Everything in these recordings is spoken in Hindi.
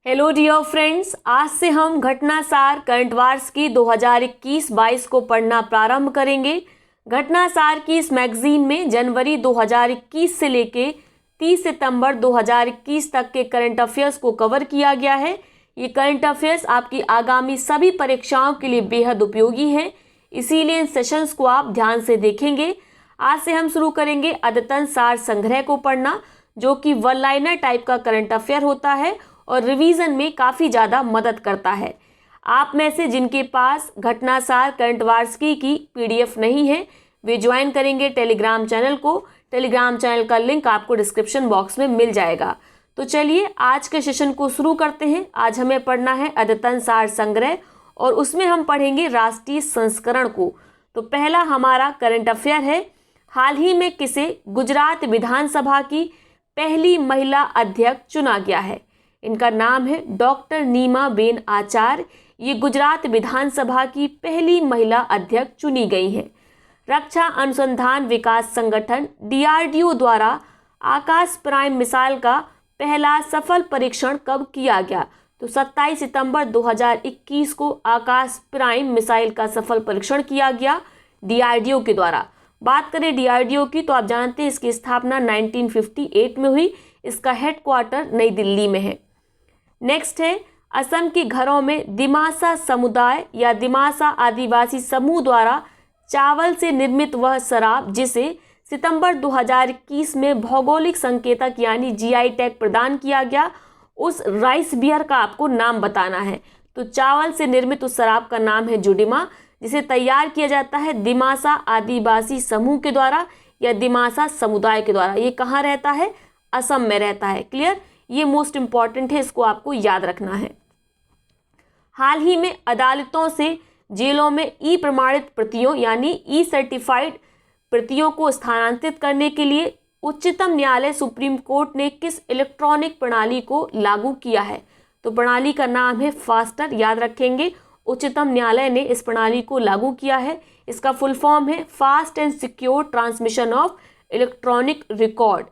हेलो डियर फ्रेंड्स, आज से हम घटनासार करंट वार्स की 2021-22 को पढ़ना प्रारंभ करेंगे। घटनासार की इस मैगजीन में जनवरी 2021 से लेके 30 सितंबर 2021 तक के करंट अफेयर्स को कवर किया गया है। ये करंट अफेयर्स आपकी आगामी सभी परीक्षाओं के लिए बेहद उपयोगी हैं, इसीलिए इन सेशंस को आप ध्यान से देखेंगे। आज से हम शुरू करेंगे अद्यतन सार संग्रह को पढ़ना, जो कि वन लाइनर टाइप का करंट अफेयर होता है और रिवीजन में काफ़ी ज़्यादा मदद करता है। आप में से जिनके पास घटनासार करंट वार्षिकी की पीडीएफ नहीं है, वे ज्वाइन करेंगे टेलीग्राम चैनल को। टेलीग्राम चैनल का लिंक आपको डिस्क्रिप्शन बॉक्स में मिल जाएगा। तो चलिए आज के सेशन को शुरू करते हैं। आज हमें पढ़ना है अद्यतन सार संग्रह और उसमें हम पढ़ेंगे राष्ट्रीय संस्करण को। तो पहला हमारा करंट अफेयर है, हाल ही में किसे गुजरात विधानसभा की पहली महिला अध्यक्ष चुना गया है। इनका नाम है डॉक्टर नीमा बेन आचार्य। ये गुजरात विधानसभा की पहली महिला अध्यक्ष चुनी गई हैं। रक्षा अनुसंधान विकास संगठन DRDO द्वारा आकाश प्राइम मिसाइल का पहला सफल परीक्षण कब किया गया। तो 27 सितंबर 2021 को आकाश प्राइम मिसाइल का सफल परीक्षण किया गया DRDO के द्वारा। बात करें DRDO की तो आप जानते हैं इसकी स्थापना 1958 में हुई। इसका हेडक्वार्टर नई दिल्ली में है। नेक्स्ट है, असम के घरों में दिमासा समुदाय या दिमासा आदिवासी समूह द्वारा चावल से निर्मित वह शराब जिसे सितंबर 2021 में भौगोलिक संकेतक यानी GI टैग प्रदान किया गया, उस राइस बियर का आपको नाम बताना है। तो चावल से निर्मित उस शराब का नाम है जुडिमा, जिसे तैयार किया जाता है दिमासा आदिवासी समूह के द्वारा या दिमासा समुदाय के द्वारा। ये कहाँ रहता है? असम में रहता है। क्लियर? ये मोस्ट इंपॉर्टेंट है, इसको आपको याद रखना है। हाल ही में अदालतों से जेलों में ई प्रमाणित प्रतियों यानी ई सर्टिफाइड प्रतियों को स्थानांतरित करने के लिए उच्चतम न्यायालय सुप्रीम कोर्ट ने किस इलेक्ट्रॉनिक प्रणाली को लागू किया है। तो प्रणाली का नाम है फास्टर, याद रखेंगे। उच्चतम न्यायालय ने इस प्रणाली को लागू किया है। इसका फुल फॉर्म है fast and secure transmission of electronic record.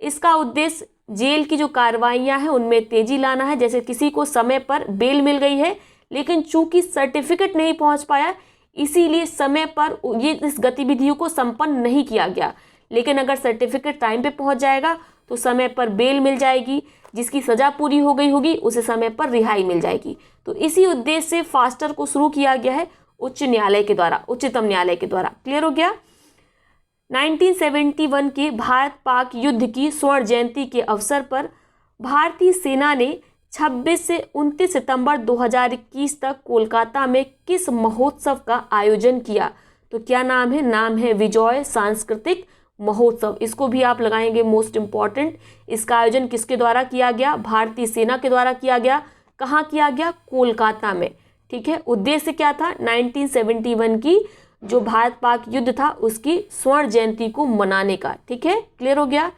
इसका उद्देश्य जेल की जो कार्रवाइयां हैं उनमें तेजी लाना है। जैसे किसी को समय पर बेल मिल गई है लेकिन चूंकि सर्टिफिकेट नहीं पहुंच पाया, इसीलिए समय पर ये इस गतिविधियों को संपन्न नहीं किया गया। लेकिन अगर सर्टिफिकेट टाइम पे पहुंच जाएगा तो समय पर बेल मिल जाएगी, जिसकी सजा पूरी हो गई होगी उसे समय पर रिहाई मिल जाएगी। तो इसी उद्देश्य से फास्टर को शुरू किया गया है उच्च न्यायालय के द्वारा, उच्चतम न्यायालय के द्वारा। क्लियर हो गया? 1971 के भारत पाक युद्ध की स्वर्ण जयंती के अवसर पर भारतीय सेना ने 26 से 29 सितंबर 2021 तक कोलकाता में किस महोत्सव का आयोजन किया। तो क्या नाम है? नाम है विजय सांस्कृतिक महोत्सव। इसको भी आप लगाएंगे मोस्ट इंपॉर्टेंट। इसका आयोजन किसके द्वारा किया गया? भारतीय सेना के द्वारा किया गया। कहाँ किया गया? कोलकाता में। ठीक है। उद्देश्य क्या था? 1971 की जो भारत पाक युद्ध था उसकी स्वर्ण जयंती को मनाने का। ठीक है, क्लियर हो गया?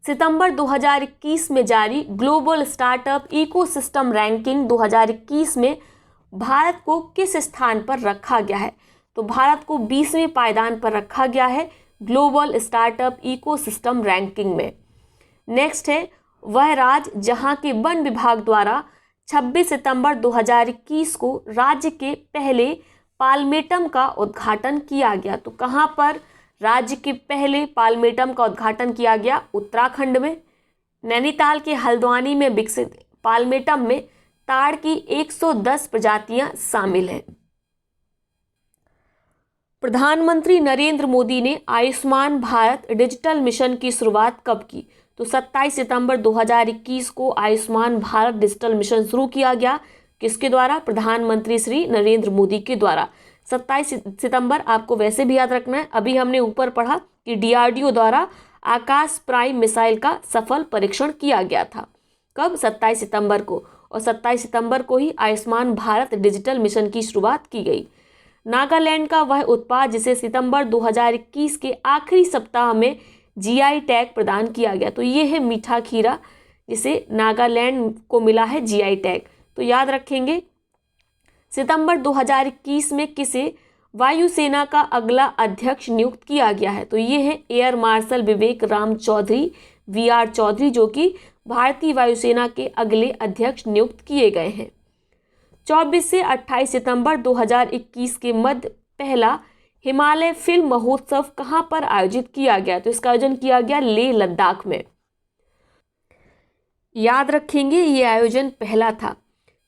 सितंबर 2021 में जारी ग्लोबल स्टार्टअप इकोसिस्टम रैंकिंग 2021 में भारत को किस स्थान पर रखा गया है। तो भारत को 20वें पायदान पर रखा गया है ग्लोबल स्टार्टअप इकोसिस्टम रैंकिंग में। नेक्स्ट है, वह राज्य जहां के वन विभाग द्वारा 26 सितंबर 2021 को राज्य के पहले पालमेटम का उद्घाटन किया गया। तो कहाँ पर राज्य के पहले पालमेटम का उद्घाटन किया गया? उत्तराखंड में। नैनीताल के हल्द्वानी में विकसित पालमेटम में ताड़ की 110 प्रजातियां शामिल हैं। प्रधानमंत्री नरेंद्र मोदी ने आयुष्मान भारत डिजिटल मिशन की शुरुआत कब की। तो 27 सितंबर 2021 को आयुष्मान भारत डिजिटल मिशन शुरू किया गया। किसके द्वारा? प्रधानमंत्री श्री नरेंद्र मोदी के द्वारा। 27 सितंबर आपको वैसे भी याद रखना है। अभी हमने ऊपर पढ़ा कि DRDO द्वारा आकाश प्राइम मिसाइल का सफल परीक्षण किया गया था। कब? 27 सितंबर को। और 27 सितंबर को ही आयुष्मान भारत डिजिटल मिशन की शुरुआत की गई। नागालैंड का वह उत्पाद जिसे सितंबर 2021 के आखिरी सप्ताह में GI टैग प्रदान किया गया। तो ये है मीठा खीरा, जिसे नागालैंड को मिला है GI टैग। तो याद रखेंगे। सितंबर 2021 में किसे वायुसेना का अगला अध्यक्ष नियुक्त किया गया है। तो ये है एयर मार्शल विवेक राम चौधरी VR चौधरी, जो कि भारतीय वायुसेना के अगले अध्यक्ष नियुक्त किए गए हैं। 24 से 28 सितंबर 2021 के मध्य पहला हिमालय फिल्म महोत्सव कहां पर आयोजित किया गया? तो इसका आयोजन किया गया लेह लद्दाख में। याद रखेंगे ये आयोजन पहला था।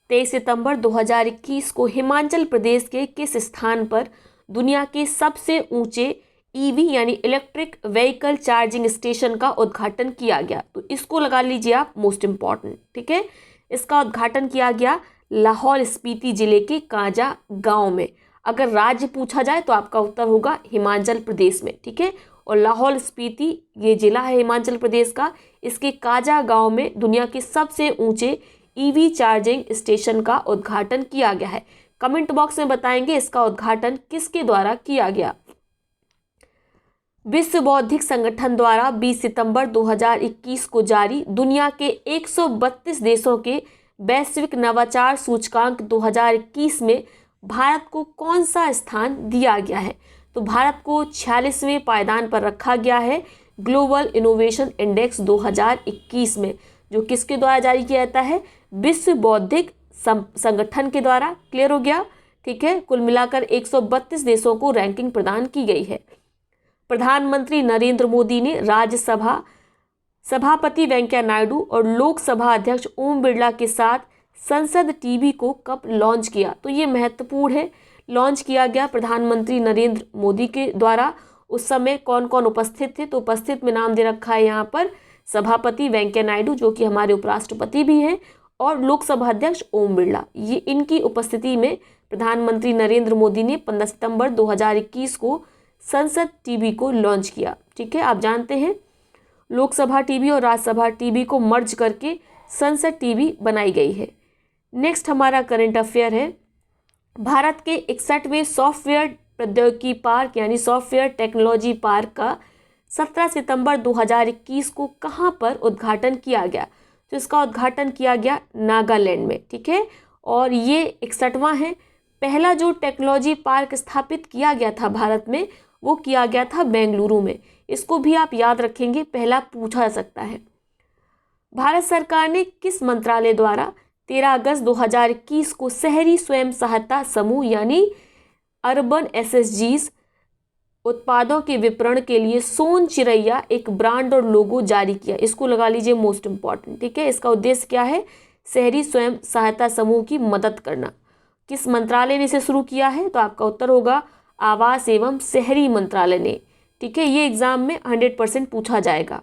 23 सितंबर 2021 को हिमाचल प्रदेश के किस स्थान पर दुनिया के सबसे ऊंचे ईवी यानी इलेक्ट्रिक व्हीकल चार्जिंग स्टेशन का उद्घाटन किया गया? तो इसको लगा लीजिए आप मोस्ट इंपॉर्टेंट, ठीक है। इसका उद्घाटन किया गया लाहौल स्पीति जिले के काजा गांव में। अगर राज्य पूछा जाए तो आपका उत्तर होगा हिमाचल प्रदेश में, ठीक है। और लाहौल स्पीति ये जिला है हिमाचल प्रदेश का, इसके काजा गांव में दुनिया के सबसे ऊंचे ईवी चार्जिंग स्टेशन का उद्घाटन किया गया है। कमेंट बॉक्स में बताएंगे इसका उद्घाटन किसके द्वारा किया गया। विश्व बौद्धिक संगठन द्वारा 20 सितंबर 2021 को जारी दुनिया के 132 देशों के वैश्विक नवाचार सूचकांक 2021 में भारत को कौन सा स्थान दिया गया है? तो भारत को 46वें पायदान पर रखा गया है ग्लोबल इनोवेशन इंडेक्स 2021 में, जो किसके द्वारा जारी किया जाता है? विश्व बौद्धिक संगठन के द्वारा। क्लियर हो गया, ठीक है। कुल मिलाकर 132 देशों को रैंकिंग प्रदान की गई है। प्रधानमंत्री नरेंद्र मोदी ने राज्यसभा सभापति वेंकैया नायडू और लोकसभा अध्यक्ष ओम बिरला के साथ संसद टीवी को कब लॉन्च किया? तो ये महत्वपूर्ण है। लॉन्च किया गया प्रधानमंत्री नरेंद्र मोदी के द्वारा। उस समय कौन कौन उपस्थित थे? तो उपस्थित में नाम दे रखा है यहाँ पर सभापति वेंकैया नायडू, जो कि हमारे उपराष्ट्रपति भी हैं, और लोकसभा अध्यक्ष ओम बिरला। ये इनकी उपस्थिति में प्रधानमंत्री नरेंद्र मोदी ने 15 सितंबर 2021 को संसद टीवी को लॉन्च किया, ठीक है। आप जानते हैं लोकसभा टीवी और राज्यसभा टीवी को मर्ज करके संसद टीवी बनाई गई है। नेक्स्ट हमारा करंट अफेयर है। भारत के 61वें सॉफ्टवेयर प्रौद्योगिकी पार्क यानी सॉफ्टवेयर टेक्नोलॉजी पार्क का 17 सितंबर 2021 को कहां पर उद्घाटन किया गया? तो इसका उद्घाटन किया गया नागालैंड में, ठीक है। और ये 61वां है। पहला जो टेक्नोलॉजी पार्क स्थापित किया गया था भारत में, वो किया गया था बेंगलुरु में। इसको भी आप याद रखेंगे, पहला पूछा जा सकता है। भारत सरकार ने किस मंत्रालय द्वारा 13 अगस्त 2021 को शहरी स्वयं सहायता समूह यानी अर्बन एसएचजीज उत्पादों के विपणन के लिए सोन चिरैया एक ब्रांड और लोगो जारी किया? इसको लगा लीजिए मोस्ट इंपॉर्टेंट, ठीक है। इसका उद्देश्य क्या है? शहरी स्वयं सहायता समूह की मदद करना। किस मंत्रालय ने इसे शुरू किया है? तो आपका उत्तर होगा आवास एवं शहरी मंत्रालय ने, ठीक है। ये एग्जाम में 100% पूछा जाएगा।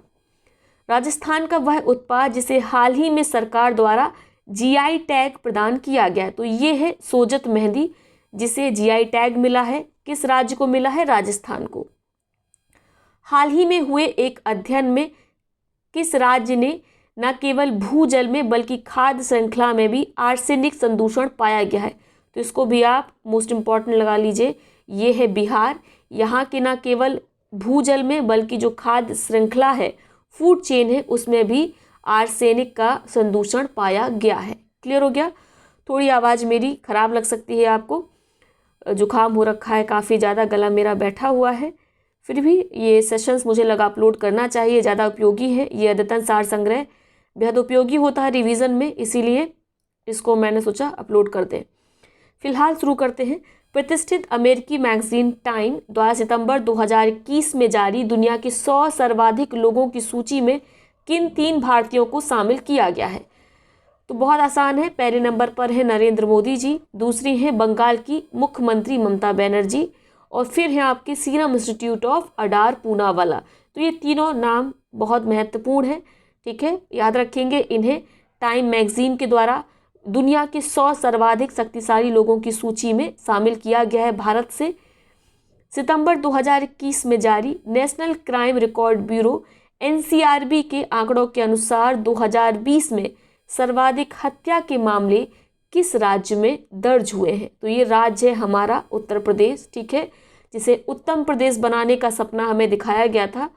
राजस्थान का वह उत्पाद जिसे हाल ही में सरकार द्वारा जीआई टैग प्रदान किया गया, तो ये है सोजत मेहंदी, जिसे जीआई टैग मिला है। किस राज्य को मिला है? राजस्थान को। हाल ही में हुए एक अध्ययन में किस राज्य ने न केवल भूजल में बल्कि खाद्य श्रृंखला में भी आर्सेनिक संदूषण पाया गया है? तो इसको भी आप मोस्ट इंपॉर्टेंट लगा लीजिए, ये है बिहार। यहाँ के न केवल भूजल में बल्कि जो खाद्य श्रृंखला है, फूड चेन है, उसमें भी आर्सेनिक का संदूषण पाया गया है। क्लियर हो गया। थोड़ी आवाज़ मेरी खराब लग सकती है आपको, जुकाम हो रखा है काफ़ी ज़्यादा, गला मेरा बैठा हुआ है, फिर भी ये सेशंस मुझे लगा अपलोड करना चाहिए, ज़्यादा उपयोगी है। ये अद्यतन सार संग्रह बेहद उपयोगी होता है रिवीजन में, इसीलिए इसको मैंने सोचा अपलोड कर दें। फिलहाल शुरू करते हैं। प्रतिष्ठित अमेरिकी मैगजीन टाइम द्वारा सितंबर 2021 में जारी दुनिया के 100 सर्वाधिक लोगों की सूची में किन 3 भारतीयों को शामिल किया गया है? तो बहुत आसान है। पहले नंबर पर है नरेंद्र मोदी जी, दूसरी है बंगाल की मुख्यमंत्री ममता बनर्जी, और फिर है आपके सीरम इंस्टीट्यूट ऑफ अडार पूनावाला। तो ये तीनों नाम बहुत महत्वपूर्ण है, ठीक है, याद रखेंगे इन्हें। टाइम मैगजीन के द्वारा दुनिया के 100 सर्वाधिक शक्तिशाली लोगों की सूची में शामिल किया गया है भारत से। सितंबर 2021 में जारी national crime record bureau NCRB के आंकड़ों के अनुसार 2020 में सर्वाधिक हत्या के मामले किस राज्य में दर्ज हुए हैं? तो ये राज्य है हमारा उत्तर प्रदेश, ठीक है, जिसे उत्तम प्रदेश बनाने का सपना हमें दिखाया गया था।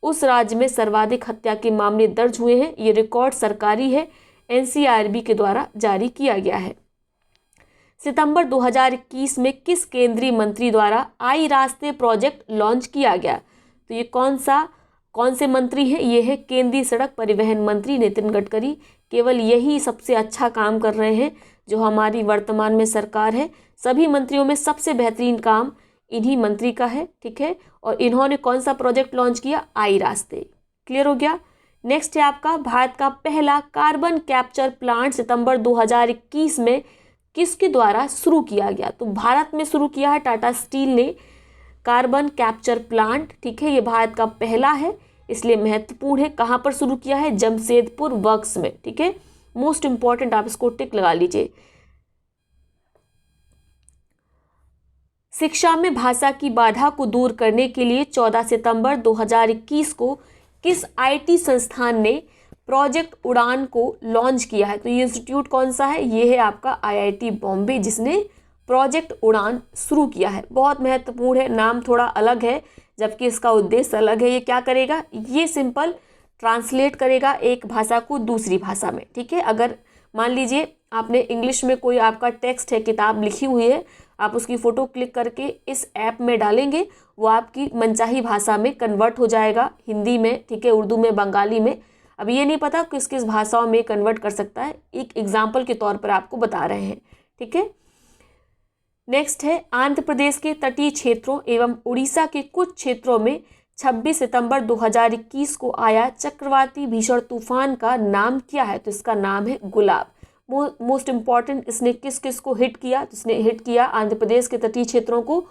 उस राज्य में सर्वाधिक हत्या के मामले दर्ज हुए हैं। ये रिकॉर्ड सरकारी है, एनसीआरबी के द्वारा जारी किया गया है। सितंबर 2021 में किस केंद्रीय मंत्री द्वारा आई रास्ते प्रोजेक्ट लॉन्च किया गया? तो ये कौन सा कौन से मंत्री हैं? ये है केंद्रीय सड़क परिवहन मंत्री नितिन गडकरी। केवल यही सबसे अच्छा काम कर रहे हैं जो हमारी वर्तमान में सरकार है। सभी मंत्रियों में सबसे बेहतरीन काम इन्हीं मंत्री का है, ठीक है। और इन्होंने कौन सा प्रोजेक्ट लॉन्च किया? आई रास्ते। क्लियर हो गया। नेक्स्ट है आपका, भारत का पहला कार्बन कैप्चर प्लांट सितंबर 2021 में किसके द्वारा शुरू किया गया? तो भारत में शुरू किया है टाटा स्टील ने कार्बन कैप्चर प्लांट, ठीक है। ये भारत का पहला है, इसलिए महत्वपूर्ण है। कहाँ पर शुरू किया है? जमशेदपुर वर्क्स में, ठीक है। मोस्ट इंपॉर्टेंट, आप इसको टिक लगा लीजिए। शिक्षा में भाषा की बाधा को दूर करने के लिए 14 सितंबर 2021 को किस आईटी संस्थान ने प्रोजेक्ट उड़ान को लॉन्च किया है? तो ये इंस्टीट्यूट कौन सा है? ये है आपका आईआईटी बॉम्बे, जिसने प्रोजेक्ट उड़ान शुरू किया है। बहुत महत्वपूर्ण है, नाम थोड़ा अलग है जबकि इसका उद्देश्य अलग है। ये क्या करेगा? ये सिंपल ट्रांसलेट करेगा एक भाषा को दूसरी भाषा में, ठीक है। अगर मान लीजिए आपने इंग्लिश में कोई आपका टेक्स्ट है, किताब लिखी हुई है, आप उसकी फ़ोटो क्लिक करके इस ऐप में डालेंगे, वो आपकी मनचाही भाषा में कन्वर्ट हो जाएगा, हिंदी में, ठीक है, उर्दू में, बंगाली में। अब ये नहीं पता किस किस भाषाओं में कन्वर्ट कर सकता है, एक एग्जाम्पल के तौर पर आपको बता रहे हैं, ठीक है। नेक्स्ट है, आंध्र प्रदेश के तटीय क्षेत्रों एवं उड़ीसा के कुछ क्षेत्रों में 26 सितंबर 2021 को आया चक्रवाती भीषण तूफान का नाम क्या है? तो इसका नाम है गुलाब। मोस्ट इम्पॉर्टेंट, इसने किस किस को हिट किया? तो इसने हिट किया आंध्र प्रदेश के तटीय क्षेत्रों को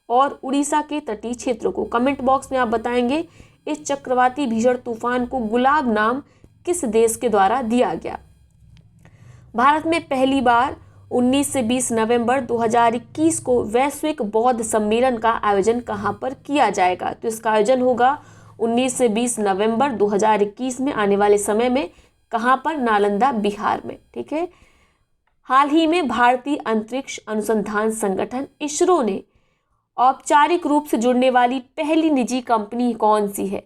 और उड़ीसा के तटीय क्षेत्रों को। कमेंट बॉक्स में आप बताएंगे इस चक्रवाती भीषण तूफान को गुलाब नाम किस देश के द्वारा दिया गया? भारत में पहली बार 19 से 20 नवंबर 2021 को वैश्विक बौद्ध सम्मेलन का आयोजन कहां पर किया जाएगा? तो इसका आयोजन होगा 19 से 20 नवंबर 2021 में, आने वाले समय में। कहां पर? नालंदा, बिहार में, ठीक है। हाल ही में भारतीय अंतरिक्ष अनुसंधान संगठन इसरो ने औपचारिक रूप से जुड़ने वाली पहली निजी कंपनी कौन सी है?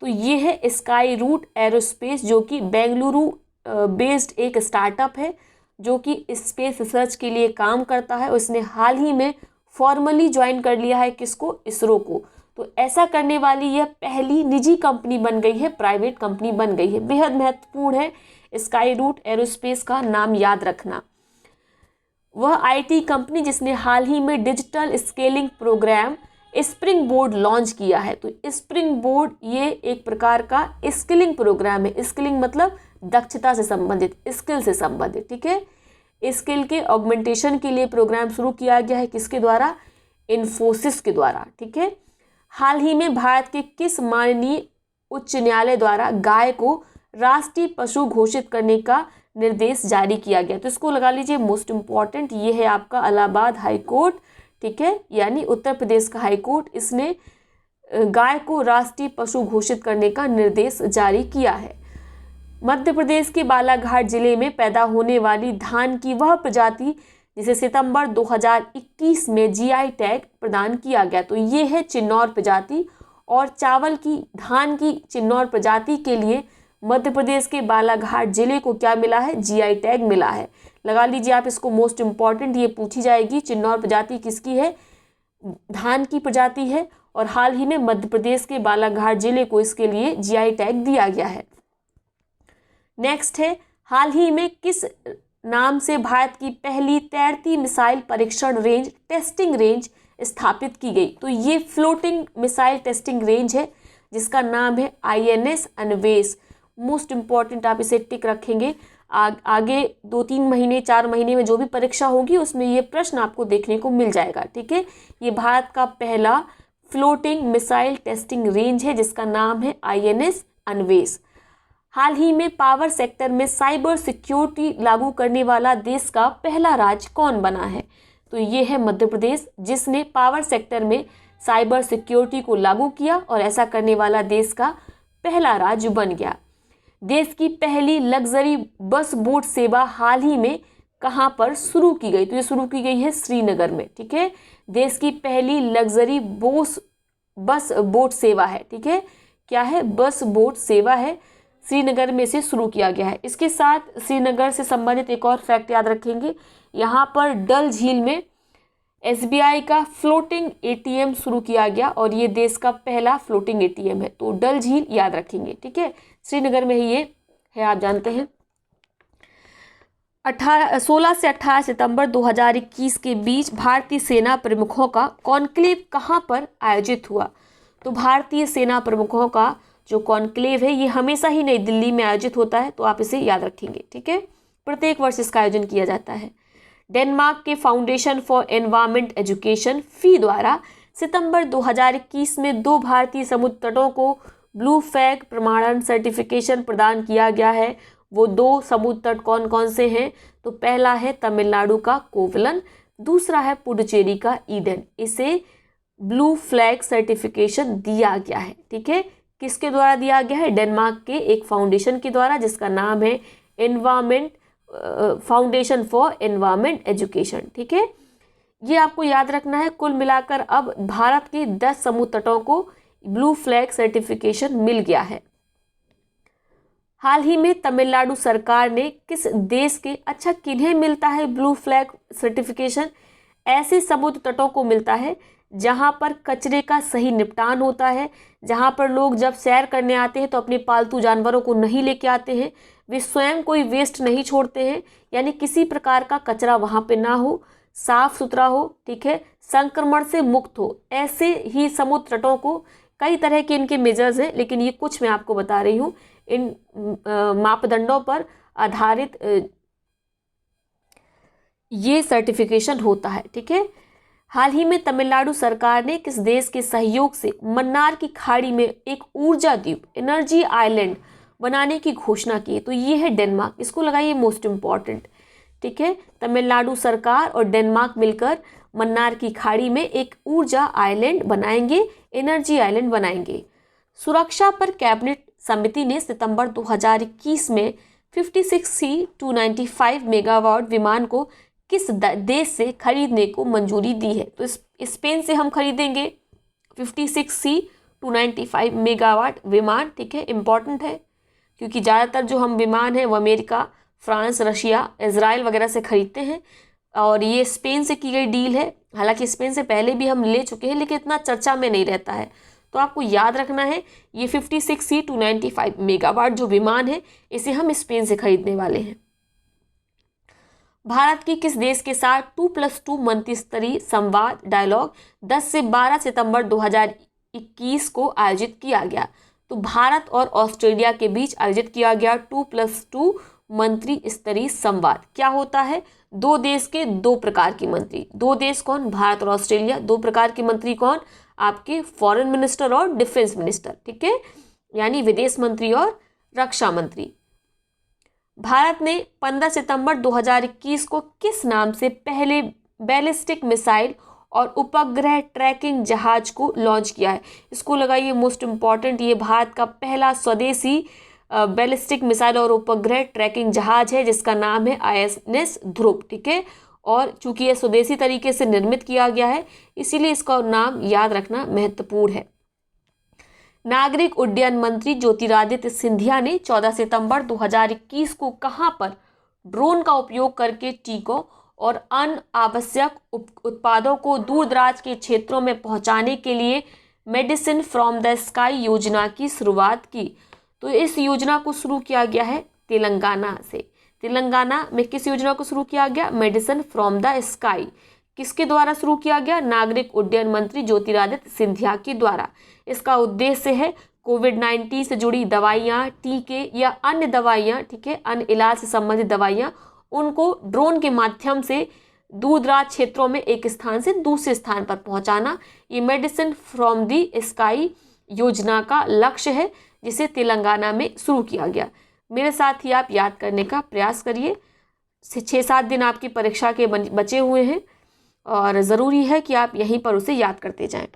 तो ये है स्काई रूट एरोस्पेस, जो कि बेंगलुरु बेस्ड एक स्टार्टअप है जो कि स्पेस रिसर्च के लिए काम करता है। उसने हाल ही में फॉर्मली ज्वाइन कर लिया है किसको? इसरो को। तो ऐसा करने वाली यह पहली निजी कंपनी बन गई है, प्राइवेट कंपनी बन गई है। बेहद महत्वपूर्ण है स्काई रूट एरोस्पेस का नाम याद रखना। वह आईटी कंपनी जिसने हाल ही में digital scaling programme Springboard launch किया है। तो स्प्रिंग बोर्ड ये एक प्रकार का स्किलिंग प्रोग्राम है। स्किलिंग मतलब दक्षता से संबंधित, स्किल से संबंधित, ठीक है। स्किल के ऑगमेंटेशन के लिए प्रोग्राम शुरू किया गया है, किसके द्वारा? इन्फोसिस के द्वारा, ठीक है। हाल ही में भारत के किस माननीय उच्च न्यायालय द्वारा गाय को राष्ट्रीय पशु घोषित करने का निर्देश जारी किया गया? तो इसको लगा लीजिए, मोस्ट इम्पॉर्टेंट, ये है आपका इलाहाबाद हाई कोर्ट, ठीक है, यानी उत्तर प्रदेश का हाई कोर्ट। इसने गाय को राष्ट्रीय पशु घोषित करने का निर्देश जारी किया है। मध्य प्रदेश के बालाघाट जिले में पैदा होने वाली धान की वह प्रजाति जिसे सितंबर 2021 में जीआई टैग प्रदान किया गया, तो ये है चिन्नौर प्रजाति। और चावल की, धान की चिन्नौर प्रजाति के लिए मध्य प्रदेश के बालाघाट जिले को क्या मिला है? जीआई टैग मिला है। लगा लीजिए आप इसको, मोस्ट इम्पॉर्टेंट, ये पूछी जाएगी। चिन्नौर प्रजाति किसकी है? धान की प्रजाति है, और हाल ही में मध्य प्रदेश के बालाघाट जिले को इसके लिए जीआई टैग दिया गया है। नेक्स्ट है, हाल ही में किस नाम से भारत की पहली तैरती मिसाइल परीक्षण रेंज, टेस्टिंग रेंज स्थापित की गई? तो ये फ्लोटिंग मिसाइल टेस्टिंग रेंज है जिसका नाम है INS अन्वेष। मोस्ट इम्पॉर्टेंट, आप इसे टिक रखेंगे। आगे 2-3 महीने 4 महीने में जो भी परीक्षा होगी उसमें ये प्रश्न आपको देखने को मिल जाएगा, ठीक है। ये भारत का पहला फ्लोटिंग मिसाइल टेस्टिंग रेंज है जिसका नाम है INS अन्वेष। हाल ही में पावर सेक्टर में साइबर सिक्योरिटी लागू करने वाला देश का पहला राज्य कौन बना है? तो ये है मध्य प्रदेश, जिसने पावर सेक्टर में साइबर सिक्योरिटी को लागू किया और ऐसा करने वाला देश का पहला राज्य बन गया। देश की पहली लग्जरी बस बोट सेवा हाल ही में कहाँ पर शुरू की गई? तो ये शुरू की गई है श्रीनगर में, ठीक है। देश की पहली लग्जरी बस बोट सेवा है, ठीक है। क्या है? बस बोट सेवा है, श्रीनगर में से शुरू किया गया है। इसके साथ श्रीनगर से संबंधित एक और फैक्ट याद रखेंगे, यहाँ पर डल झील में एसबीआई का फ्लोटिंग एटीएम शुरू किया गया और ये देश का पहला फ्लोटिंग एटीएम है। तो डल झील याद रखेंगे, ठीक है, श्रीनगर में ही ये है, आप जानते हैं। 16 से 18 सितंबर 2021 के बीच भारतीय सेना प्रमुखों का कॉन्क्लेव कहाँ पर आयोजित हुआ? तो भारतीय सेना प्रमुखों का जो कॉन्क्लेव है ये हमेशा ही नई दिल्ली में आयोजित होता है, तो आप इसे याद रखेंगे, ठीक है। प्रत्येक वर्ष इसका आयोजन किया जाता है। डेनमार्क के फाउंडेशन फॉर एनवायरमेंट एजुकेशन फी द्वारा सितंबर 2021 में 2 भारतीय समुद्र तटों को ब्लू फ्लैग प्रमाणन सर्टिफिकेशन प्रदान किया गया है। वो 2 समुद्र तट कौन कौन से हैं? तो पहला है तमिलनाडु का कोवलम, दूसरा है पुडुचेरी का ईडन। इसे ब्लू फ्लैग सर्टिफिकेशन दिया गया है, ठीक है। किसके द्वारा दिया गया है? डेनमार्क के एक फाउंडेशन के द्वारा, जिसका नाम है फाउंडेशन फॉर एनवायरमेंट एजुकेशन, ठीक है। ये आपको याद रखना है। कुल मिलाकर अब भारत के 10 समुद्र तटों को ब्लू फ्लैग सर्टिफिकेशन मिल गया है। हाल ही में तमिलनाडु सरकार ने किस देश के, अच्छा किन्हें मिलता है ब्लू फ्लैग सर्टिफिकेशन? ऐसे समुद्र तटों को मिलता है जहां पर कचरे का सही निपटान होता है, जहां पर लोग जब सैर करने आते हैं तो अपने पालतू जानवरों को नहीं लेके आते हैं, वे स्वयं कोई वेस्ट नहीं छोड़ते हैं, यानी किसी प्रकार का कचरा वहां पे ना हो, साफ सुथरा हो, ठीक है, संक्रमण से मुक्त हो। ऐसे ही समुद्र तटों को, कई तरह के इनके मेजर्स हैं, लेकिन ये कुछ मैं आपको बता रही हूँ। इन मापदंडों पर आधारित ये सर्टिफिकेशन होता है, ठीक है। हाल ही में तमिलनाडु सरकार ने किस देश के सहयोग से मन्नार की खाड़ी में एक ऊर्जा द्वीप, एनर्जी आइलैंड बनाने की घोषणा की? तो ये है डेनमार्क। इसको लगाइए मोस्ट इम्पॉर्टेंट, ठीक है। तमिलनाडु सरकार और डेनमार्क मिलकर मन्नार की खाड़ी में एक ऊर्जा आइलैंड बनाएंगे, एनर्जी आइलैंड बनाएंगे। सुरक्षा पर कैबिनेट समिति ने सितंबर 2021 में 56C-295 मेगावाट विमान को किस देश से खरीदने को मंजूरी दी है? तो स्पेन से हम खरीदेंगे 56C-295 मेगावाट विमान, ठीक है। इंपॉर्टेंट है क्योंकि ज़्यादातर जो हम विमान हैं वो अमेरिका, फ्रांस, रशिया, इजराइल वगैरह से खरीदते हैं और ये स्पेन से की गई डील है। हालांकि स्पेन से पहले भी हम ले चुके हैं, लेकिन इतना चर्चा में नहीं रहता है। तो आपको याद रखना है ये 56C-295 मेगावाट जो विमान है, इसे हम स्पेन से खरीदने वाले हैं। भारत की किस देश के साथ 2+2 मंत्री स्तरीय संवाद डायलॉग 10 से 12 सितंबर 2021 को आयोजित किया गया? तो भारत और ऑस्ट्रेलिया के बीच आयोजित किया गया 2+2 मंत्री स्तरीय संवाद। क्या होता है? 2 देश के 2 प्रकार के मंत्री। 2 देश कौन? भारत और ऑस्ट्रेलिया। 2 प्रकार के मंत्री कौन? आपके फॉरेन मिनिस्टर और डिफेंस मिनिस्टर, ठीक है, यानी विदेश मंत्री और रक्षा मंत्री। भारत ने 15 सितंबर 2021 को किस नाम से पहले बैलिस्टिक मिसाइल और उपग्रह ट्रैकिंग जहाज को लॉन्च किया है? इसको लगाइए मोस्ट इम्पॉर्टेंट। ये भारत का पहला स्वदेशी बैलिस्टिक मिसाइल और उपग्रह ट्रैकिंग जहाज है, जिसका नाम है INS ध्रुव, ठीक है। और चूंकि यह स्वदेशी तरीके से निर्मित किया गया है, इसीलिए इसका नाम याद रखना महत्वपूर्ण है। नागरिक उड्डयन मंत्री ज्योतिरादित्य सिंधिया ने 14 सितंबर 2021 को कहां पर ड्रोन का उपयोग करके टीकों और अन्य आवश्यक उत्पादों को दूर दराज के क्षेत्रों में पहुंचाने के लिए मेडिसिन फ्रॉम द स्काई योजना की शुरुआत की? तो इस योजना को शुरू किया गया है तेलंगाना से। तेलंगाना में किस योजना को शुरू किया गया? Medicine from the sky. किसके द्वारा शुरू किया गया? नागरिक उड्डयन मंत्री ज्योतिरादित्य सिंधिया के द्वारा। इसका उद्देश्य है कोविड-19 से जुड़ी दवाइयाँ, टीके या अन्य दवाइयाँ, ठीक है, अन्य इलाज से संबंधित दवाइयाँ, उनको ड्रोन के माध्यम से दूर दराज क्षेत्रों में एक स्थान से दूसरे स्थान पर पहुंचाना। ये मेडिसिन फ्रॉम द स्काई योजना का लक्ष्य है, जिसे तेलंगाना में शुरू किया गया। मेरे साथ ही आप याद करने का प्रयास करिए। 6-7 दिन आपकी परीक्षा के बचे हुए हैं और ज़रूरी है कि आप यहीं पर उसे याद करते जाएं।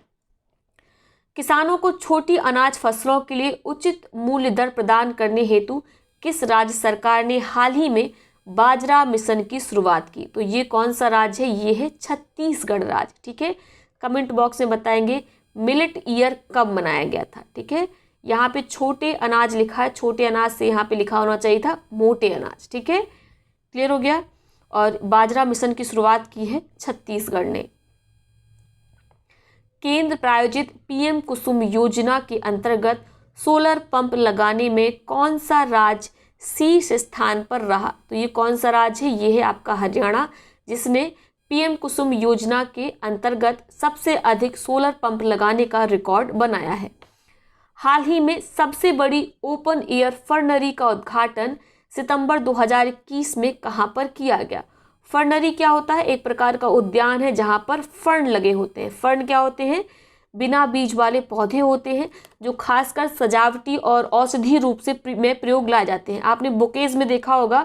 किसानों को छोटी अनाज फसलों के लिए उचित मूल्य दर प्रदान करने हेतु किस राज्य सरकार ने हाल ही में बाजरा मिशन की शुरुआत की? तो ये कौन सा राज्य है? ये है छत्तीसगढ़ राज्य, ठीक है। कमेंट बॉक्स में बताएंगे मिलेट ईयर कब मनाया गया था, ठीक है। यहाँ पे छोटे अनाज लिखा है, छोटे अनाज से यहाँ पे लिखा होना चाहिए था मोटे अनाज, ठीक है। क्लियर हो गया? और बाजरा मिशन की शुरुआत की है छत्तीसगढ़ ने। केंद्र प्रायोजित पीएम कुसुम योजना के अंतर्गत सोलर पंप लगाने में कौन सा राज्य शीर्ष स्थान पर रहा? तो ये कौन सा राज्य है? ये है आपका हरियाणा, जिसने पीएम कुसुम योजना के अंतर्गत सबसे अधिक सोलर पंप लगाने का रिकॉर्ड बनाया है। हाल ही में सबसे बड़ी ओपन एयर फर्नरी का उद्घाटन सितंबर 2021 में कहां पर किया गया? फर्नरी क्या होता है? एक प्रकार का उद्यान है जहां पर फर्न लगे होते हैं। फर्न क्या होते हैं? बिना बीज वाले पौधे होते हैं जो खासकर सजावटी और औषधि रूप से में प्रयोग लाए जाते हैं। आपने बुकेज में देखा होगा,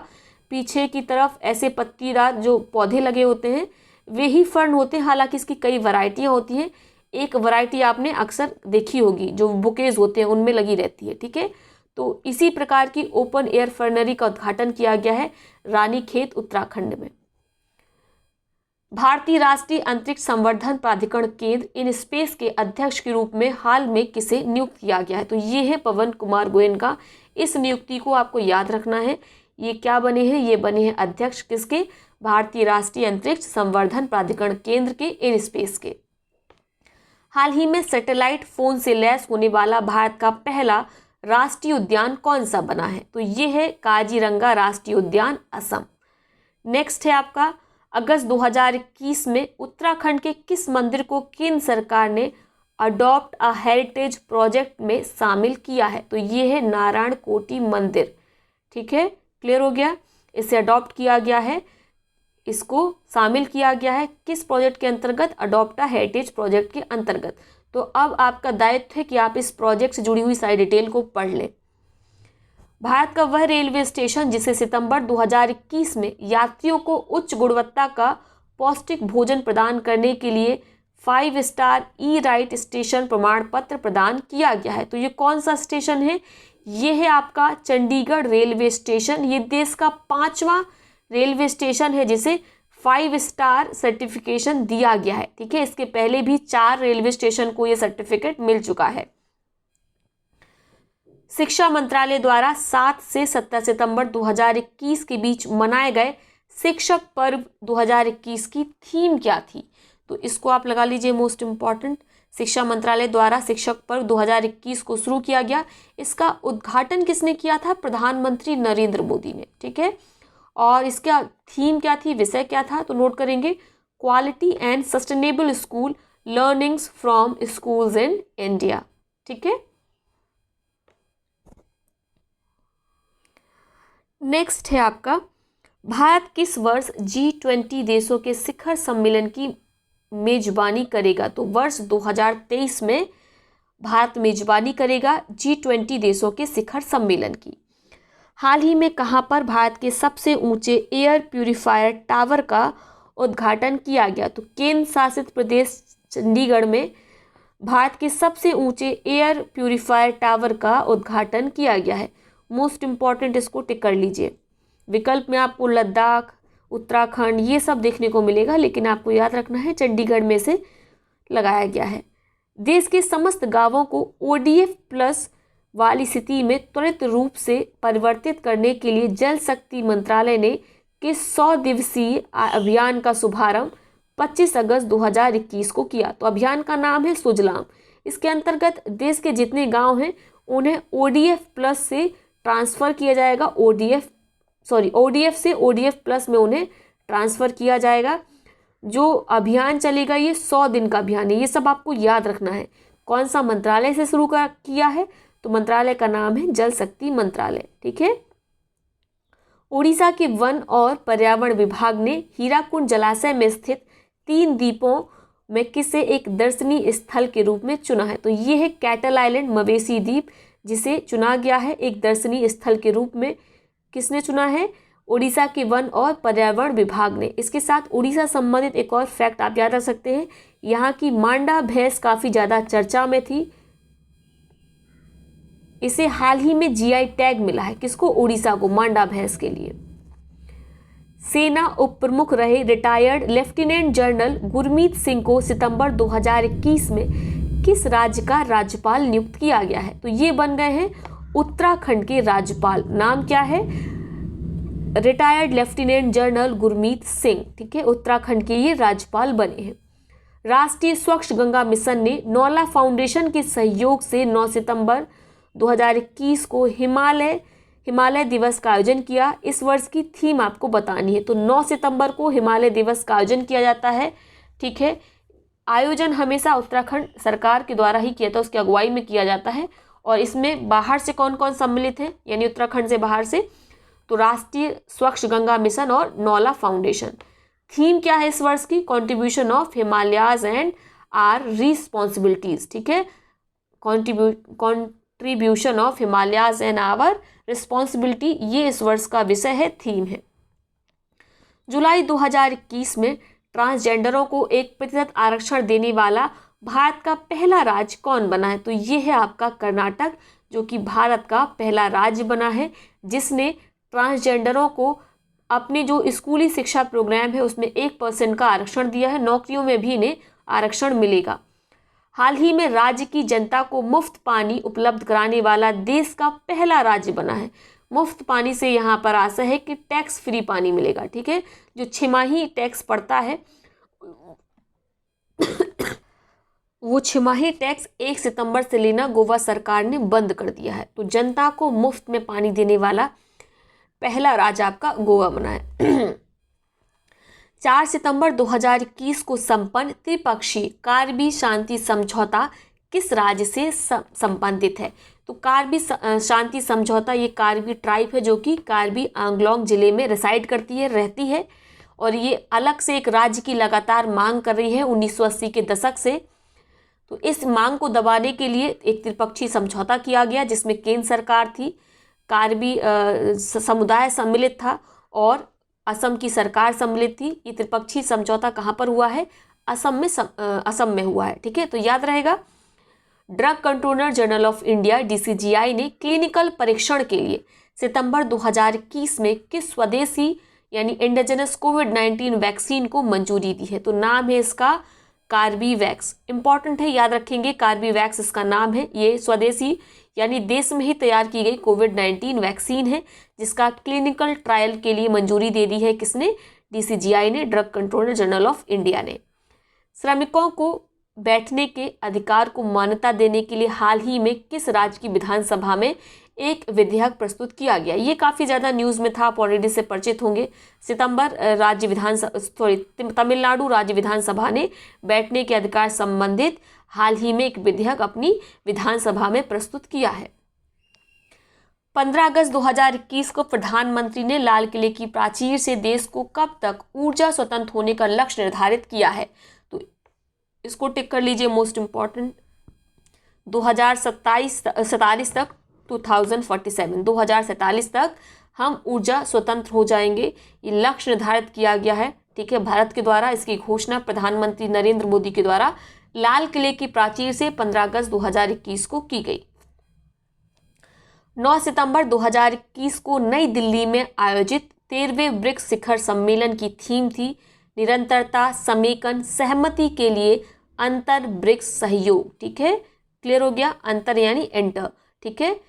पीछे की तरफ ऐसे पत्तीदार जो पौधे लगे होते हैं वे ही फर्न होते हैं। हालांकि इसकी कई वैरायटियां होती हैं। एक वैरायटी आपने अक्सर देखी होगी जो बुकेज होते हैं उनमें लगी रहती है, ठीक है। तो इसी प्रकार की ओपन एयर फर्नरी का उद्घाटन किया गया है रानीखेत उत्तराखंड में। भारतीय राष्ट्रीय अंतरिक्ष संवर्धन प्राधिकरण केंद्र इन स्पेस के अध्यक्ष के रूप में हाल में किसे नियुक्त किया गया है? तो ये है पवन कुमार गोयनका। इस नियुक्ति को आपको याद रखना है। ये क्या बने हैं? ये बने हैं अध्यक्ष किसके? भारतीय राष्ट्रीय अंतरिक्ष संवर्धन प्राधिकरण केंद्र के इन स्पेस के। हाल ही में सैटेलाइट फोन से लैस होने वाला भारत का पहला राष्ट्रीय उद्यान कौन सा बना है? तो ये है काजीरंगा राष्ट्रीय उद्यान, असम। नेक्स्ट है आपका, अगस्त 2021 में उत्तराखंड के किस मंदिर को केंद्र सरकार ने अडॉप्ट अ हेरिटेज प्रोजेक्ट में शामिल किया है? तो ये है नारायण कोटी मंदिर, ठीक है, क्लियर हो गया। इसे अडॉप्ट किया गया है, इसको शामिल किया गया है किस प्रोजेक्ट के अंतर्गत? अडॉप्ट अ हेरिटेज प्रोजेक्ट के अंतर्गत। तो अब आपका दायित्व है कि आप इस प्रोजेक्ट से जुड़ी हुई सारी डिटेल को पढ़ लें। भारत का वह रेलवे स्टेशन जिसे सितंबर 2021 में यात्रियों को उच्च गुणवत्ता का पौष्टिक भोजन प्रदान करने के लिए 5 स्टार ई राइट स्टेशन प्रमाण पत्र प्रदान किया गया है। तो ये कौन सा स्टेशन है? ये है आपका चंडीगढ़ रेलवे स्टेशन। ये देश का 5वां रेलवे स्टेशन है जिसे 5 स्टार सर्टिफिकेशन दिया गया है, ठीक है। इसके पहले भी 4 रेलवे स्टेशन को यह सर्टिफिकेट मिल चुका है। शिक्षा मंत्रालय द्वारा 7 से 17 सितंबर 2021 के बीच मनाए गए शिक्षक पर्व 2021 की थीम क्या थी? तो इसको आप लगा लीजिए मोस्ट इम्पॉर्टेंट। शिक्षा मंत्रालय द्वारा शिक्षक पर्व 2021 को शुरू किया गया। इसका उद्घाटन किसने किया था? प्रधानमंत्री नरेंद्र मोदी ने, ठीक है। और इसका थीम क्या थी, विषय क्या था? तो नोट करेंगे, quality and sustainable school learnings from schools in India, ठीक है। नेक्स्ट है आपका, भारत किस वर्ष G20 देशों के शिखर सम्मेलन की मेजबानी करेगा? तो वर्ष 2023 में भारत मेजबानी करेगा G20 देशों के शिखर सम्मेलन की। हाल ही में कहां पर भारत के सबसे ऊंचे एयर प्यूरिफायर टावर का उद्घाटन किया गया? तो केंद्र शासित प्रदेश चंडीगढ़ में भारत के सबसे ऊंचे एयर प्यूरिफायर टावर का उद्घाटन किया गया है। मोस्ट इम्पॉर्टेंट, इसको टिक कर लीजिए। विकल्प में आपको लद्दाख, उत्तराखंड ये सब देखने को मिलेगा, लेकिन आपको याद रखना है चंडीगढ़ में से लगाया गया है। देश के समस्त गांवों को ODF प्लस वाली स्थिति में त्वरित रूप से परिवर्तित करने के लिए जल शक्ति मंत्रालय ने किस 100 दिवसीय अभियान का शुभारंभ 25 अगस्त 2021 को किया? तो अभियान का नाम है सुजलाम। इसके अंतर्गत देश के जितने गांव हैं उन्हें ODF प्लस से ट्रांसफ़र किया जाएगा। ODF से ODF प्लस में उन्हें ट्रांसफ़र किया जाएगा। जो अभियान चलेगा ये 100 दिन का अभियान है। ये सब आपको याद रखना है। कौन सा मंत्रालय से शुरू किया है? तो मंत्रालय का नाम है जल शक्ति मंत्रालय, ठीक है। उड़ीसा के वन और पर्यावरण विभाग ने हीराकुंड जलाशय में स्थित 3 द्वीपों में किसे एक दर्शनीय स्थल के रूप में चुना है? तो ये है कैटल आइलैंड, मवेशी द्वीप, जिसे चुना गया है एक दर्शनीय स्थल के रूप में। किसने चुना है? उड़ीसा के वन और पर्यावरण विभाग ने। इसके साथ उड़ीसा संबंधित एक और फैक्ट आप याद रख सकते हैं, यहाँ की मांडा भैंस काफ़ी ज़्यादा चर्चा में थी। इसे हाल ही में GI टैग मिला है। किसको? उड़ीसा को, मांडा भैंस के लिए। सेना उप प्रमुख रहे retired lieutenant general Gurmeet Singh को सितंबर 2021 में किस राज्य का राज्यपाल नियुक्त किया गया है? तो ये बन गए हैं उत्तराखंड के राज्यपाल। नाम क्या है? Retired lieutenant general Gurmeet Singh, ठीक है। उत्तराखंड के ये राज्यपाल बने हैं। राष्ट्रीय स्वच्छ गंगा मिशन ने नौला फाउंडेशन के सहयोग से 9 सितंबर 2021 को हिमालय दिवस का आयोजन किया। इस वर्ष की थीम आपको बतानी है। तो 9 सितंबर को हिमालय दिवस का आयोजन किया जाता है, ठीक है। आयोजन हमेशा उत्तराखंड सरकार के द्वारा ही किया था, उसकी अगुवाई में किया जाता है। और इसमें बाहर से कौन कौन सम्मिलित है, यानी उत्तराखंड से बाहर से, तो राष्ट्रीय स्वच्छ गंगा मिशन और नौला फाउंडेशन। थीम क्या है इस वर्ष की? Contribution of Himalayas and our responsibilities, ठीक है। Contribution of Himalayas and our responsibility, ये इस वर्ष का विषय है, थीम है। जुलाई 2021 में ट्रांसजेंडरों को 1% आरक्षण देने वाला भारत का पहला राज्य कौन बना है? तो ये है आपका कर्नाटक, जो कि भारत का पहला राज्य बना है जिसने ट्रांसजेंडरों को अपने जो स्कूली शिक्षा प्रोग्राम है उसमें 1% का आरक्षण दिया है। नौकरियों में भी इन्हें आरक्षण मिलेगा। हाल ही में राज्य की जनता को मुफ्त पानी उपलब्ध कराने वाला देश का पहला राज्य बना है। मुफ्त पानी से यहाँ पर आशा है कि टैक्स फ्री पानी मिलेगा, ठीक है। जो छमाही टैक्स पड़ता है वो छमाही टैक्स 1 सितंबर से लेना गोवा सरकार ने बंद कर दिया है। तो जनता को मुफ्त में पानी देने वाला पहला राज्य आपका गोवा बना है। 4 सितंबर 2021 को संपन्न त्रिपक्षीय कार्बी शांति समझौता किस राज्य से संबंधित है? तो कार्बी शांति समझौता, ये कार्बी ट्राइब है जो कि कार्बी आंगलोंग जिले में रिसाइड करती है, रहती है, और ये अलग से एक राज्य की लगातार मांग कर रही है 1980 के दशक से। तो इस मांग को दबाने के लिए एक त्रिपक्षीय समझौता किया गया जिसमें केंद्र सरकार थी, कार्बी समुदाय सम्मिलित था और असम की सरकार सम्मिलित थी। ये त्रिपक्षीय समझौता कहाँ पर हुआ है? असम में हुआ है, ठीक है। तो याद रहेगा, drug controller general of India DCGI ने क्लिनिकल परीक्षण के लिए सितंबर 2021 में किस स्वदेशी यानी इंडिजिनस कोविड-19 वैक्सीन को मंजूरी दी है? तो नाम है इसका कार्बीवैक्स। इंपॉर्टेंट है, याद रखेंगे, कार्बीवैक्स इसका नाम है। ये स्वदेशी यानी देश में ही तैयार की गई कोविड-19 वैक्सीन है जिसका क्लिनिकल ट्रायल के लिए मंजूरी दे दी है किसने? DCGI ने, drug controller general of India ने। श्रमिकों को बैठने के अधिकार को मान्यता देने के लिए हाल ही में किस राज्य की विधानसभा में एक विधेयक प्रस्तुत किया गया? ये काफ़ी ज़्यादा न्यूज़ में था, आप ऑलरेडी से परिचित होंगे। तमिलनाडु राज्य विधानसभा ने बैठने के अधिकार संबंधित हाल ही में एक विधेयक अपनी विधानसभा में प्रस्तुत किया है। 15 अगस्त 2021 को प्रधानमंत्री ने लाल किले की प्राचीर से देश को कब तक ऊर्जा स्वतंत्र होने का लक्ष्य निर्धारित किया है? तो इसको टिक कर लीजिए, मोस्ट इंपॉर्टेंट, 2047 तक, 2047 तक हम ऊर्जा स्वतंत्र हो जाएंगे, ये लक्ष्य निर्धारित किया गया है, ठीक है, भारत के द्वारा। इसकी घोषणा प्रधानमंत्री नरेंद्र मोदी के द्वारा लाल किले की प्राचीर से 15 अगस्त 2021 को की गई। 9 सितंबर 2021 को नई दिल्ली में आयोजित 13वें ब्रिक्स शिखर सम्मेलन की थीम थी निरंतरता, समेकन, सहमति के लिए अंतर ब्रिक्स सहयोग, ठीक है। क्लियर हो गया? अंतर यानी एंटर, ठीक है।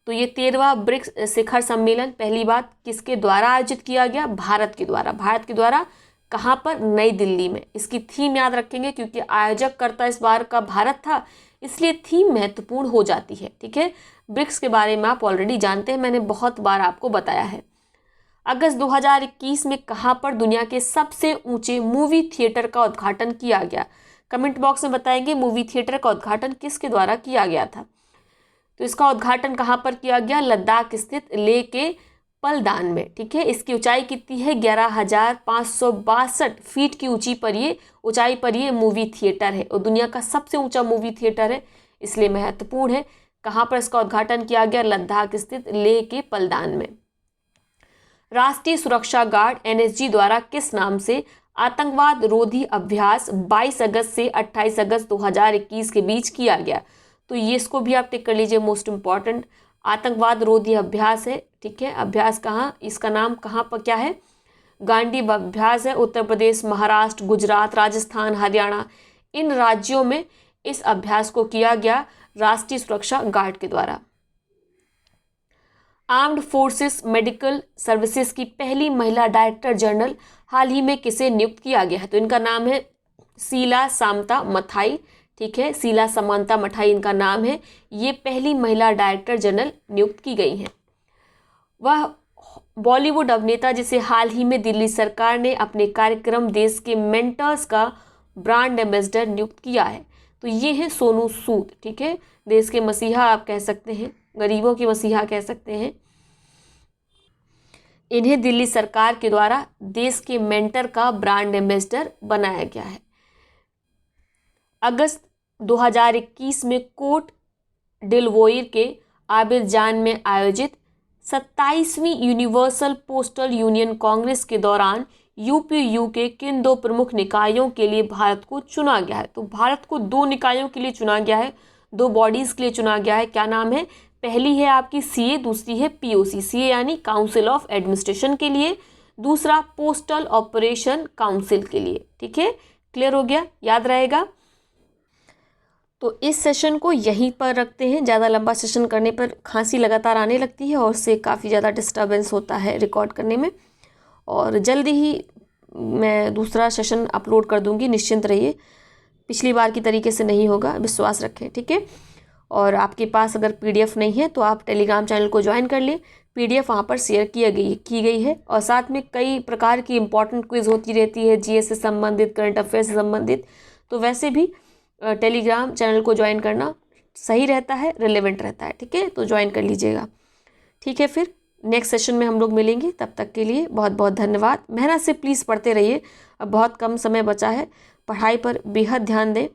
तो ये 13वां ब्रिक्स शिखर सम्मेलन पहली बात किसके द्वारा आयोजित किया गया? भारत के द्वारा। भारत के द्वारा कहाँ पर? नई दिल्ली में। इसकी थीम याद रखेंगे क्योंकि आयोजक कर्ता इस बार का भारत था, इसलिए थीम महत्वपूर्ण हो जाती है, ठीक है। ब्रिक्स के बारे में आप ऑलरेडी जानते हैं, मैंने बहुत बार आपको बताया है। अगस्त 2021 में कहाँ पर दुनिया के सबसे ऊंचे मूवी थिएटर का उद्घाटन किया गया? कमेंट बॉक्स में बताएंगे मूवी थिएटर का उद्घाटन किसके द्वारा किया गया था। तो इसका उद्घाटन कहाँ पर किया गया? लद्दाख स्थित लेह के पलदान में, ठीक है। इसकी ऊंचाई कितनी है? 11,562 फीट की ऊंचाई पर ये मूवी थिएटर है और दुनिया का सबसे ऊंचा मूवी थिएटर है, इसलिए महत्वपूर्ण है। कहाँ पर इसका उद्घाटन किया गया? लद्दाख स्थित लेह के पलदान में। राष्ट्रीय सुरक्षा गार्ड NSG द्वारा किस नाम से आतंकवाद रोधी अभ्यास 22 अगस्त से 28 अगस्त 2021 के बीच किया गया? तो ये इसको भी आप टिक कर लीजिए, मोस्ट इंपॉर्टेंट, आतंकवाद रोधी अभ्यास है, ठीक है। अभ्यास कहाँ, इसका नाम कहाँ पर क्या है? गांडी अभ्यास है। उत्तर प्रदेश, महाराष्ट्र, गुजरात, राजस्थान, हरियाणा, इन राज्यों में इस अभ्यास को किया गया राष्ट्रीय सुरक्षा गार्ड के द्वारा। आर्म्ड फोर्सेस मेडिकल सर्विसेज की पहली महिला डायरेक्टर जनरल हाल ही में किसे नियुक्त किया गया है? तो इनका नाम है शीला सामंता मथाई, ठीक है, शीला सामंता मथाई इनका नाम है। ये पहली महिला डायरेक्टर जनरल नियुक्त की गई हैं। वह बॉलीवुड अभिनेता जिसे हाल ही में दिल्ली सरकार ने अपने कार्यक्रम देश के मेंटर्स का ब्रांड एम्बेसडर नियुक्त किया है। तो ये है सोनू सूद, ठीक है, देश के मसीहा आप कह सकते हैं, गरीबों के मसीहा कह सकते हैं। इन्हें दिल्ली सरकार के द्वारा देश के मेंटर का ब्रांड एम्बेसडर बनाया गया है। अगस्त 2021 में कोट डिलवोइर के आबिदजान में आयोजित 27वीं यूनिवर्सल पोस्टल यूनियन कांग्रेस के दौरान यूपीयू के किन दो प्रमुख निकायों के लिए भारत को चुना गया है? तो भारत को दो निकायों के लिए चुना गया है, दो बॉडीज के लिए चुना गया है। क्या नाम है? पहली है आपकी सीए, दूसरी है पीओसी। सीए यानी काउंसिल ऑफ एडमिनिस्ट्रेशन के लिए, दूसरा पोस्टल ऑपरेशन काउंसिल के लिए। ठीक है, क्लियर हो गया, याद रहेगा। तो इस सेशन को यहीं पर रखते हैं। ज़्यादा लंबा सेशन करने पर खांसी लगातार आने लगती है और उससे काफ़ी ज़्यादा डिस्टर्बेंस होता है रिकॉर्ड करने में। और जल्दी ही मैं दूसरा सेशन अपलोड कर दूंगी, निश्चिंत रहिए। पिछली बार की तरीके से नहीं होगा, विश्वास रखें, ठीक है। और आपके पास अगर पीडीएफ नहीं है तो आप टेलीग्राम चैनल को ज्वाइन कर लें, पीडीएफ वहाँ पर शेयर की गई है। और साथ में कई प्रकार की इंपॉर्टेंट क्विज होती रहती है, जीएस से संबंधित, करंट अफेयर से संबंधित। तो वैसे भी टेलीग्राम चैनल को ज्वाइन करना सही रहता है, रिलेवेंट रहता है, ठीक है। तो ज्वाइन कर लीजिएगा, ठीक है। फिर नेक्स्ट सेशन में हम लोग मिलेंगे, तब तक के लिए बहुत बहुत धन्यवाद। मेहनत से प्लीज़ पढ़ते रहिए, अब बहुत कम समय बचा है, पढ़ाई पर बेहद ध्यान दें।